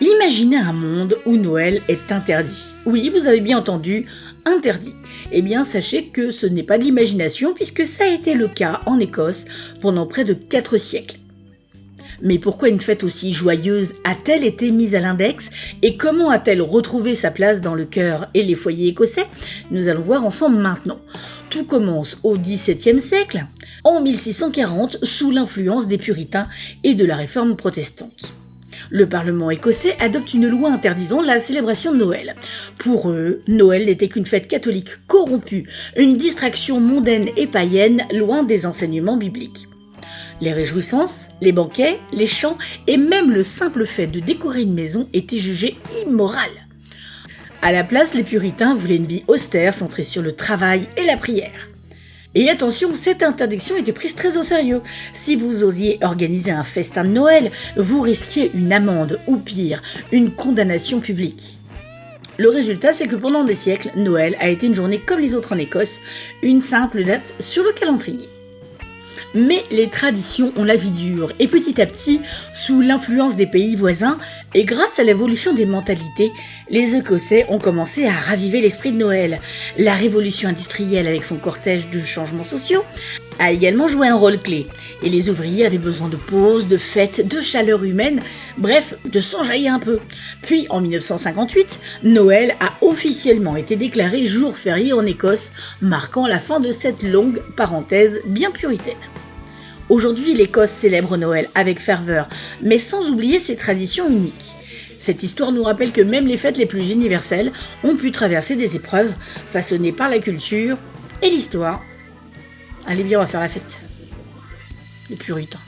Imaginez un monde où Noël est interdit. Oui, vous avez bien entendu, interdit. Eh bien, sachez que ce n'est pas de l'imagination puisque ça a été le cas en Écosse pendant près de 4 siècles. Mais pourquoi une fête aussi joyeuse a-t-elle été mise à l'index et comment a-t-elle retrouvé sa place dans le cœur et les foyers écossais? Nous allons voir ensemble maintenant. Tout commence au XVIIe siècle, en 1640, sous l'influence des puritains et de la réforme protestante. Le Parlement écossais adopte une loi interdisant la célébration de Noël. Pour eux, Noël n'était qu'une fête catholique corrompue, une distraction mondaine et païenne loin des enseignements bibliques. Les réjouissances, les banquets, les chants et même le simple fait de décorer une maison étaient jugés immoral. À la place, les puritains voulaient une vie austère centrée sur le travail et la prière. Et attention, cette interdiction était prise très au sérieux. Si vous osiez organiser un festin de Noël, vous risquiez une amende ou pire, une condamnation publique. Le résultat, c'est que pendant des siècles, Noël a été une journée comme les autres en Écosse, une simple date sur le calendrier. Mais les traditions ont la vie dure et petit à petit, sous l'influence des pays voisins et grâce à l'évolution des mentalités, les Écossais ont commencé à raviver l'esprit de Noël. La révolution industrielle avec son cortège de changements sociaux a également joué un rôle clé et les ouvriers avaient besoin de pauses, de fêtes, de chaleur humaine, bref, de s'enjailler un peu. Puis en 1958, Noël a officiellement été déclaré jour férié en Écosse, marquant la fin de cette longue parenthèse bien puritaine. Aujourd'hui, l'Écosse célèbre Noël avec ferveur, mais sans oublier ses traditions uniques. Cette histoire nous rappelle que même les fêtes les plus universelles ont pu traverser des épreuves façonnées par la culture et l'histoire. Allez bien, on va faire la fête. Les puritains.